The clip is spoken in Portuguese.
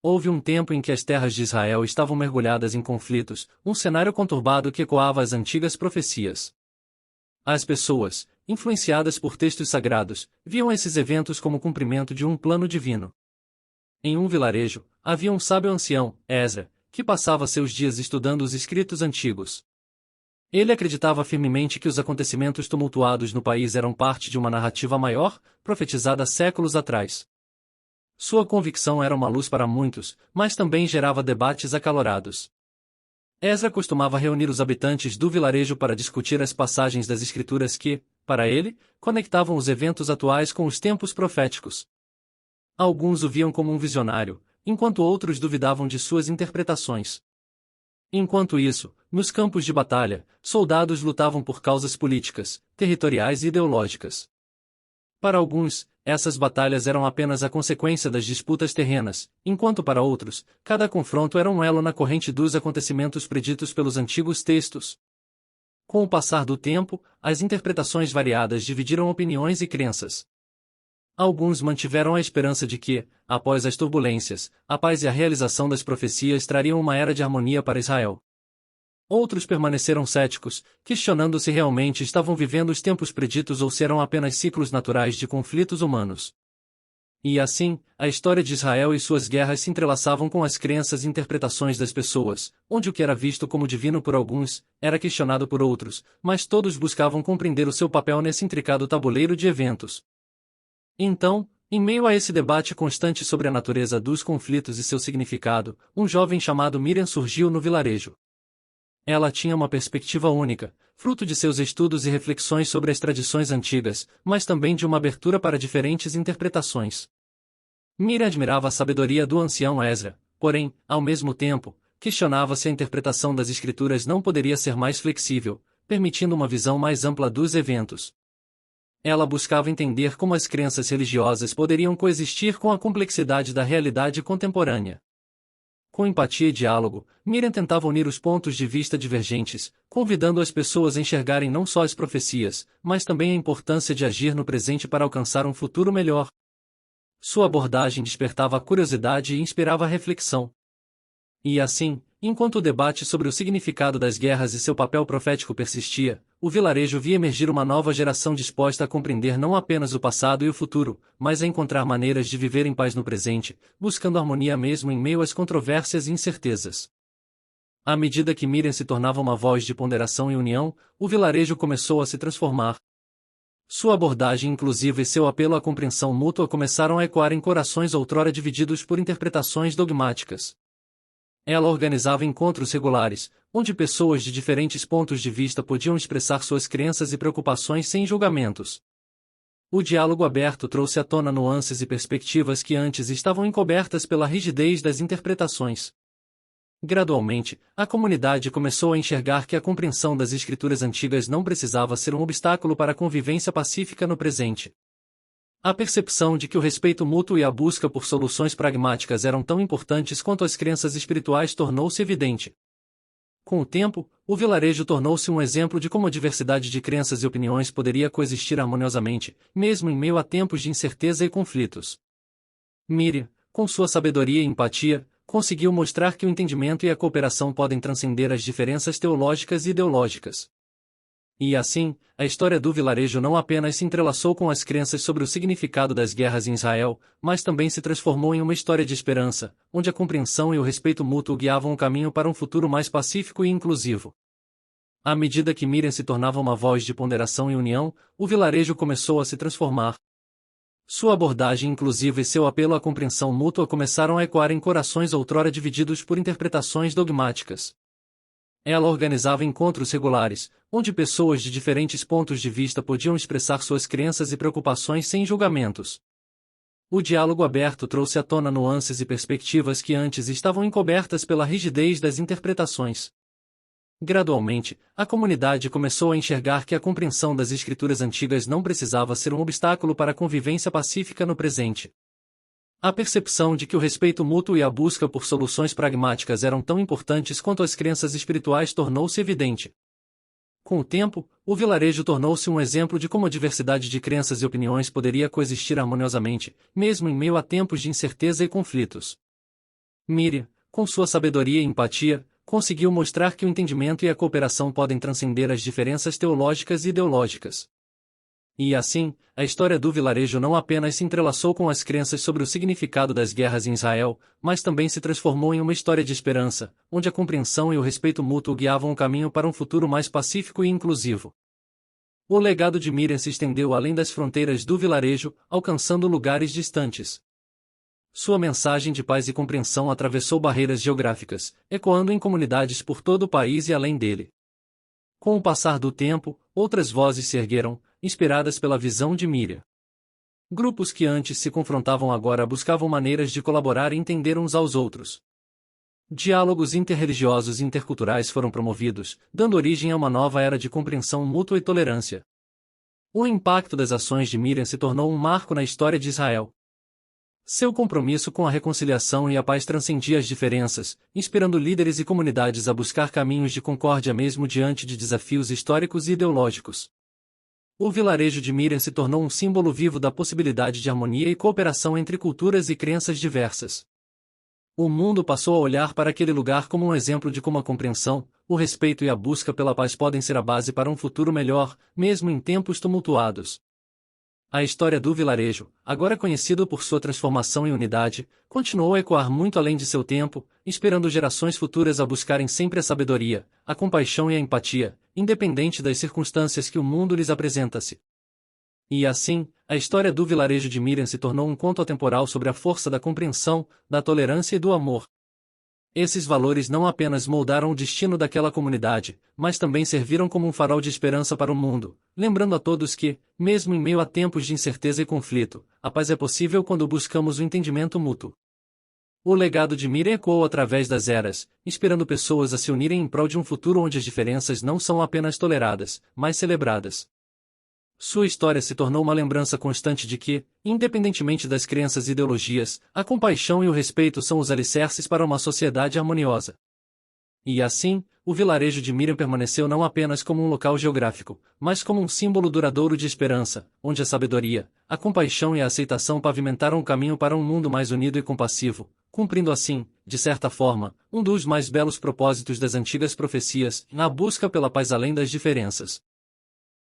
Houve um tempo em que as terras de Israel estavam mergulhadas em conflitos, um cenário conturbado que ecoava as antigas profecias. As pessoas, influenciadas por textos sagrados, viam esses eventos como cumprimento de um plano divino. Em um vilarejo, havia um sábio ancião, Esdra, que passava seus dias estudando os escritos antigos. Ele acreditava firmemente que os acontecimentos tumultuados no país eram parte de uma narrativa maior, profetizada séculos atrás. Sua convicção era uma luz para muitos, mas também gerava debates acalorados. Esdra costumava reunir os habitantes do vilarejo para discutir as passagens das escrituras que, para ele, conectavam os eventos atuais com os tempos proféticos. Alguns o viam como um visionário, enquanto outros duvidavam de suas interpretações. Enquanto isso, nos campos de batalha, soldados lutavam por causas políticas, territoriais e ideológicas. Para alguns, essas batalhas eram apenas a consequência das disputas terrenas, enquanto para outros, cada confronto era um elo na corrente dos acontecimentos preditos pelos antigos textos. Com o passar do tempo, as interpretações variadas dividiram opiniões e crenças. Alguns mantiveram a esperança de que, após as turbulências, a paz e a realização das profecias trariam uma era de harmonia para Israel. Outros permaneceram céticos, questionando se realmente estavam vivendo os tempos preditos ou se eram apenas ciclos naturais de conflitos humanos. E assim, a história de Israel e suas guerras se entrelaçavam com as crenças e interpretações das pessoas, onde o que era visto como divino por alguns, era questionado por outros, mas todos buscavam compreender o seu papel nesse intricado tabuleiro de eventos. Então, em meio a esse debate constante sobre a natureza dos conflitos e seu significado, um jovem chamado Miriam surgiu no vilarejo. Ela tinha uma perspectiva única, fruto de seus estudos e reflexões sobre as tradições antigas, mas também de uma abertura para diferentes interpretações. Miriam admirava a sabedoria do ancião Esdra, porém, ao mesmo tempo, questionava se a interpretação das escrituras não poderia ser mais flexível, permitindo uma visão mais ampla dos eventos. Ela buscava entender como as crenças religiosas poderiam coexistir com a complexidade da realidade contemporânea. Com empatia e diálogo, Miriam tentava unir os pontos de vista divergentes, convidando as pessoas a enxergarem não só as profecias, mas também a importância de agir no presente para alcançar um futuro melhor. Sua abordagem despertava a curiosidade e inspirava a reflexão. E assim, enquanto o debate sobre o significado das guerras e seu papel profético persistia, o vilarejo via emergir uma nova geração disposta a compreender não apenas o passado e o futuro, mas a encontrar maneiras de viver em paz no presente, buscando harmonia mesmo em meio às controvérsias e incertezas. À medida que Miriam se tornava uma voz de ponderação e união, o vilarejo começou a se transformar. Sua abordagem inclusiva e seu apelo à compreensão mútua começaram a ecoar em corações outrora divididos por interpretações dogmáticas. Ela organizava encontros regulares, onde pessoas de diferentes pontos de vista podiam expressar suas crenças e preocupações sem julgamentos. O diálogo aberto trouxe à tona nuances e perspectivas que antes estavam encobertas pela rigidez das interpretações. Gradualmente, a comunidade começou a enxergar que a compreensão das escrituras antigas não precisava ser um obstáculo para a convivência pacífica no presente. A percepção de que o respeito mútuo e a busca por soluções pragmáticas eram tão importantes quanto as crenças espirituais tornou-se evidente. Com o tempo, o vilarejo tornou-se um exemplo de como a diversidade de crenças e opiniões poderia coexistir harmoniosamente, mesmo em meio a tempos de incerteza e conflitos. Miriam, com sua sabedoria e empatia, conseguiu mostrar que o entendimento e a cooperação podem transcender as diferenças teológicas e ideológicas. E assim, a história do vilarejo não apenas se entrelaçou com as crenças sobre o significado das guerras em Israel, mas também se transformou em uma história de esperança, onde a compreensão e o respeito mútuo guiavam o caminho para um futuro mais pacífico e inclusivo. À medida que Miriam se tornava uma voz de ponderação e união, o vilarejo começou a se transformar. Sua abordagem inclusiva e seu apelo à compreensão mútua começaram a ecoar em corações outrora divididos por interpretações dogmáticas. Ela organizava encontros regulares, onde pessoas de diferentes pontos de vista podiam expressar suas crenças e preocupações sem julgamentos. O diálogo aberto trouxe à tona nuances e perspectivas que antes estavam encobertas pela rigidez das interpretações. Gradualmente, a comunidade começou a enxergar que a compreensão das escrituras antigas não precisava ser um obstáculo para a convivência pacífica no presente. A percepção de que o respeito mútuo e a busca por soluções pragmáticas eram tão importantes quanto as crenças espirituais tornou-se evidente. Com o tempo, o vilarejo tornou-se um exemplo de como a diversidade de crenças e opiniões poderia coexistir harmoniosamente, mesmo em meio a tempos de incerteza e conflitos. Miriam, com sua sabedoria e empatia, conseguiu mostrar que o entendimento e a cooperação podem transcender as diferenças teológicas e ideológicas. E assim, a história do vilarejo não apenas se entrelaçou com as crenças sobre o significado das guerras em Israel, mas também se transformou em uma história de esperança, onde a compreensão e o respeito mútuo guiavam o caminho para um futuro mais pacífico e inclusivo. O legado de Miriam se estendeu além das fronteiras do vilarejo, alcançando lugares distantes. Sua mensagem de paz e compreensão atravessou barreiras geográficas, ecoando em comunidades por todo o país e além dele. Com o passar do tempo, outras vozes se ergueram, inspiradas pela visão de Miriam. Grupos que antes se confrontavam agora buscavam maneiras de colaborar e entender uns aos outros. Diálogos interreligiosos e interculturais foram promovidos, dando origem a uma nova era de compreensão mútua e tolerância. O impacto das ações de Miriam se tornou um marco na história de Israel. Seu compromisso com a reconciliação e a paz transcendia as diferenças, inspirando líderes e comunidades a buscar caminhos de concórdia mesmo diante de desafios históricos e ideológicos. O vilarejo de Miriam se tornou um símbolo vivo da possibilidade de harmonia e cooperação entre culturas e crenças diversas. O mundo passou a olhar para aquele lugar como um exemplo de como a compreensão, o respeito e a busca pela paz podem ser a base para um futuro melhor, mesmo em tempos tumultuados. A história do vilarejo, agora conhecido por sua transformação e unidade, continuou a ecoar muito além de seu tempo, inspirando gerações futuras a buscarem sempre a sabedoria, a compaixão e a empatia, independente das circunstâncias que o mundo lhes apresenta-se. E assim, a história do vilarejo de Miriam se tornou um conto atemporal sobre a força da compreensão, da tolerância e do amor. Esses valores não apenas moldaram o destino daquela comunidade, mas também serviram como um farol de esperança para o mundo, lembrando a todos que, mesmo em meio a tempos de incerteza e conflito, a paz é possível quando buscamos o entendimento mútuo. O legado de Miriam ecoou através das eras, inspirando pessoas a se unirem em prol de um futuro onde as diferenças não são apenas toleradas, mas celebradas. Sua história se tornou uma lembrança constante de que, independentemente das crenças e ideologias, a compaixão e o respeito são os alicerces para uma sociedade harmoniosa. E assim, o vilarejo de Miriam permaneceu não apenas como um local geográfico, mas como um símbolo duradouro de esperança, onde a sabedoria, a compaixão e a aceitação pavimentaram o caminho para um mundo mais unido e compassivo, cumprindo assim, de certa forma, um dos mais belos propósitos das antigas profecias, na busca pela paz além das diferenças.